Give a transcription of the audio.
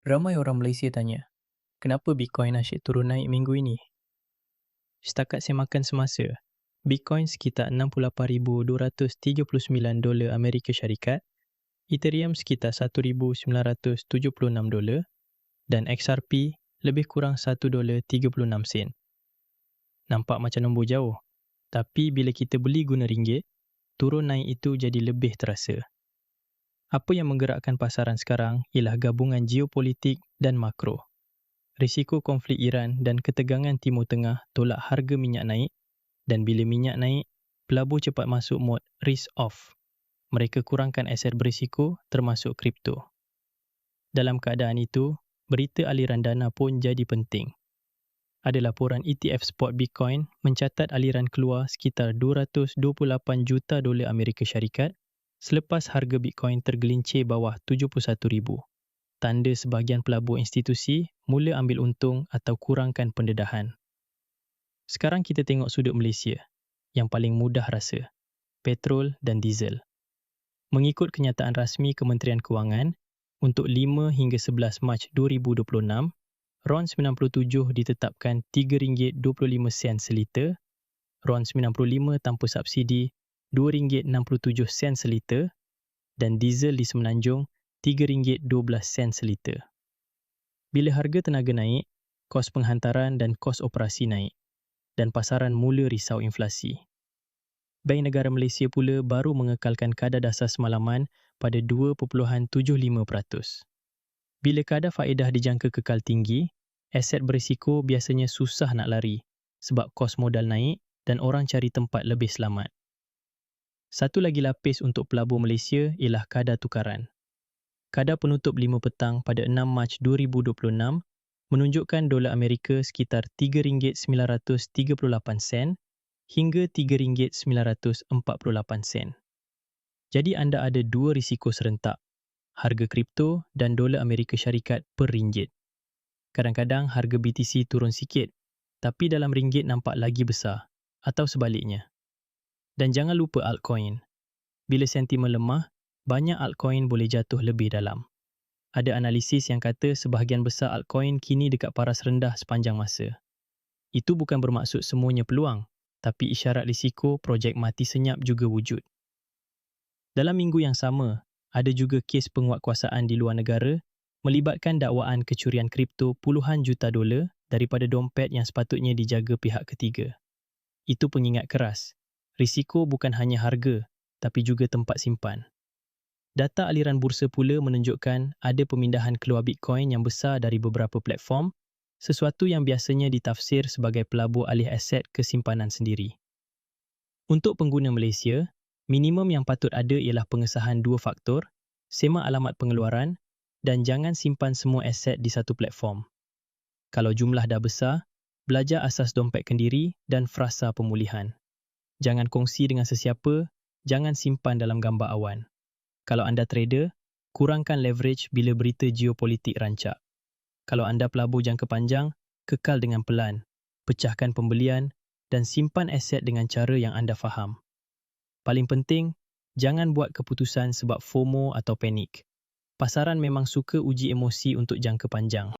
Ramai orang Malaysia tanya, kenapa Bitcoin asyik turun naik minggu ini? Setakat semakan semasa, Bitcoin sekitar $68,239 Amerika Syarikat, Ethereum sekitar $1,976 dan XRP lebih kurang $1.36. Nampak macam nombor jauh, tapi bila kita beli guna ringgit, turun naik itu jadi lebih terasa. Apa yang menggerakkan pasaran sekarang ialah gabungan geopolitik dan makro. Risiko konflik Iran dan ketegangan Timur Tengah tolak harga minyak naik, dan bila minyak naik, pelabur cepat masuk mod risk off. Mereka kurangkan aset berisiko termasuk kripto. Dalam keadaan itu, berita aliran dana pun jadi penting. Ada laporan ETF spot Bitcoin mencatat aliran keluar sekitar $228 juta Amerika Syarikat selepas harga Bitcoin tergelincir bawah 71,000. Tanda sebahagian pelabur institusi mula ambil untung atau kurangkan pendedahan. Sekarang kita tengok sudut Malaysia, yang paling mudah rasa, petrol dan diesel. Mengikut kenyataan rasmi Kementerian Kewangan, untuk 5 hingga 11 Mac 2026, RON 97 ditetapkan RM3.25 seliter, RON 95 tanpa subsidi RM2.67 seliter dan diesel di Semenanjung RM3.12 seliter. Bila harga tenaga naik, kos penghantaran dan kos operasi naik dan pasaran mula risau inflasi. Bank Negara Malaysia pula baru mengekalkan kadar dasar semalaman pada 2.75%. Bila kadar faedah dijangka kekal tinggi, aset berisiko biasanya susah nak lari sebab kos modal naik dan orang cari tempat lebih selamat. Satu lagi lapis untuk pelabur Malaysia ialah kadar tukaran. Kadar penutup 5 petang pada 6 Mac 2026 menunjukkan dolar Amerika sekitar RM3.938 hingga RM3.948. Jadi anda ada dua risiko serentak, harga kripto dan dolar Amerika Syarikat per ringgit. Kadang-kadang harga BTC turun sikit, tapi dalam ringgit nampak lagi besar atau sebaliknya. Dan jangan lupa altcoin. Bila sentimen lemah, banyak altcoin boleh jatuh lebih dalam. Ada analisis yang kata sebahagian besar altcoin kini dekat paras rendah sepanjang masa. Itu bukan bermaksud semuanya peluang, tapi isyarat risiko projek mati senyap juga wujud. Dalam minggu yang sama, ada juga kes penguatkuasaan di luar negara melibatkan dakwaan kecurian kripto puluhan juta dolar daripada dompet yang sepatutnya dijaga pihak ketiga. Itu pengingat keras. Risiko bukan hanya harga, tapi juga tempat simpan. Data aliran bursa pula menunjukkan ada pemindahan keluar Bitcoin yang besar dari beberapa platform, sesuatu yang biasanya ditafsir sebagai pelabur alih aset ke simpanan sendiri. Untuk pengguna Malaysia, minimum yang patut ada ialah pengesahan 2 faktor, semak alamat pengeluaran dan jangan simpan semua aset di satu platform. Kalau jumlah dah besar, belajar asas dompet kendiri dan frasa pemulihan. Jangan kongsi dengan sesiapa, jangan simpan dalam gambar awan. Kalau anda trader, kurangkan leverage bila berita geopolitik rancak. Kalau anda pelabur jangka panjang, kekal dengan pelan, pecahkan pembelian dan simpan aset dengan cara yang anda faham. Paling penting, jangan buat keputusan sebab FOMO atau panik. Pasaran memang suka uji emosi untuk jangka panjang.